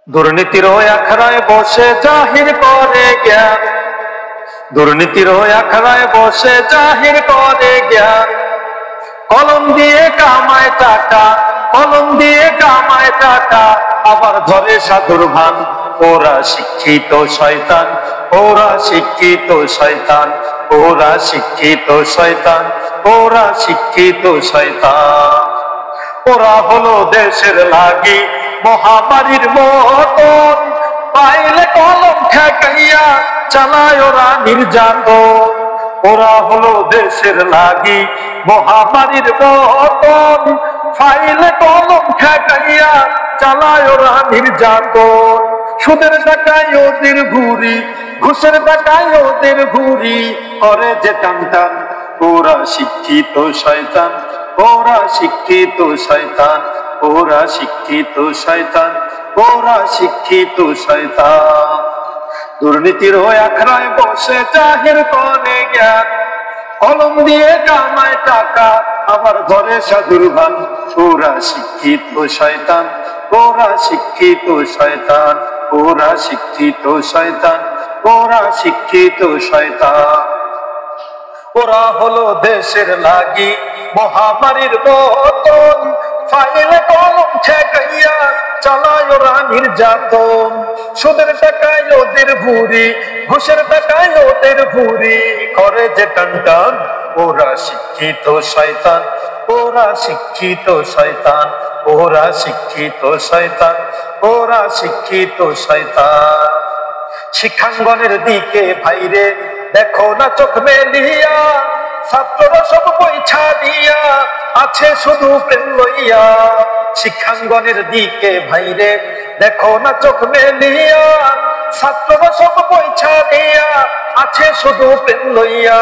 দুর্নীতির আখড়ায় বসে জাহির করে জ্ঞান, দুর্নীতির আখড়ায় বসে জাহির করে জ্ঞান। কলম দিয়ে কামায় টাকা, কলম দিয়ে কামায় টাকা, আবার ধরে সাধুর ভান। ওরা শিক্ষিত শয়তান, ওরা শিক্ষিত শয়তান, ওরা শিক্ষিত শয়তান, ওরা শিক্ষিত শয়তান। ওরা হলো দেশের লাগি মহামারীর মতন, পাইলে কলম ঠেকাইয়া চালায় ওরা নির্যাতন। ওরা হলো দেশের লাগি মহামারীর মতন, পাইলে কলম ঠেকাইয়া চালায় ওরা নির্যাতন। সুদের টাকায় ওদের ঘুরি, ঘুষের টাকায় ওদের ঘুরি, করে যে টান টান। ওরা শিক্ষিত শয়তান, ওরা শিক্ষিত শয়তান, ওরা শিক্ষিত শয়তান, ওরা শিক্ষিত শয়তান। দুর্নীতির আখড়ায় বসে জাহির করে জ্ঞান, কলম দিয়ে কামায় টাকা, আবার ধরে সাধুর ভান। ওরা শিক্ষিত শয়তান, ওরা শিক্ষিত শয়তান, ওরা শিক্ষিত শয়তান, ওরা শিক্ষিত শয়তান। ওরা হলো দেশের লাগি মহামারীর মতন, ফাইলে কলম ঠেকাইয়া চালায় ওরা নির্যাতন। সুদের টাকায় ওদের ভুরি, ঘুষের টাকায় ওদের ভুরি, করে যে টান টান। ওরা শিক্ষিত শয়তান, ওরা শিক্ষিত শয়তান, ওরা শিক্ষিত শয়তান, ওরা শিক্ষিত শয়তান। শিক্ষাঙ্গনের দিকে ভাইরে দেখো না চোখ মেলিয়া, ছাত্ররা সব বই ছাড়িয়া আছে শুধু প্রেম লইয়া। শিক্ষাঙ্গনের দিকে ভাইরে দেখো না চোখ মেলিয়া, ছাত্ররা সব বই ছাড়িয়া আছে শুধু প্রেম লইয়া।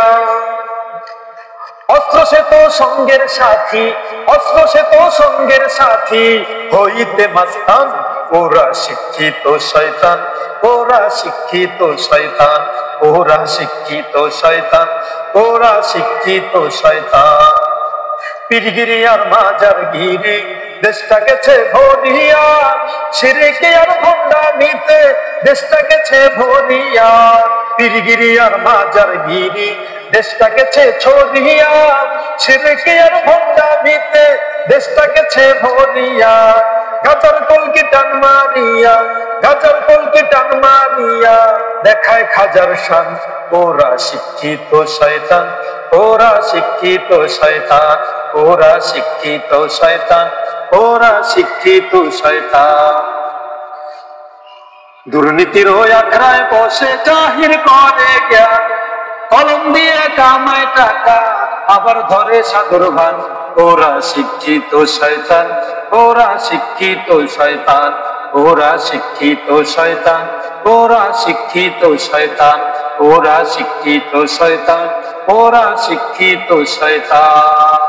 অস্ত্র সে তো সঙ্গের সাথী, অস্ত্র সে তো সঙ্গের সাথী, হইতে মাস্তান। ওরা শিক্ষিত শয়তান, ওরা শিক্ষিত শয়তান, ওরা শিক্ষিত শয়তান, ওরা শিক্ষিত শয়তান। পীরগিরি আর মাজার গিরি দেশটা গেছে ভরিয়া, শিরকে আর ভণ্ডামিতে দেশটা গেছে ভরিয়া। পীরগিরি আর মাজার গিরি দেশটা গেছে ছড়িয়া, শিরকে আর ভণ্ডামিতে দেশটা গেছে ভরিয়া। গাজার কলকি টান মারিয়া, গাজার কলকি টান মারিয়া দেখায় খাজার শান। ওরা শিক্ষিত শয়তান, ওরা শিক্ষিত শয়তান, ওরা শিক্ষিত শয়তান, ওরা শিক্ষিত শয়তান। দুর্নীতির আখড়ায় বসে জাহির করে জ্ঞান, কলম দিয়ে কামায় টাকা, আবার ধরে সাধুর ভান। ওরা শিক্ষিত শয়তান, ওরা শিক্ষিত শয়তান, ওরা শিক্ষিত শয়তান, ওরা শিক্ষিত শয়তান, ওরা শিক্ষিত শয়তান, ওরা শিক্ষিত শয়তান।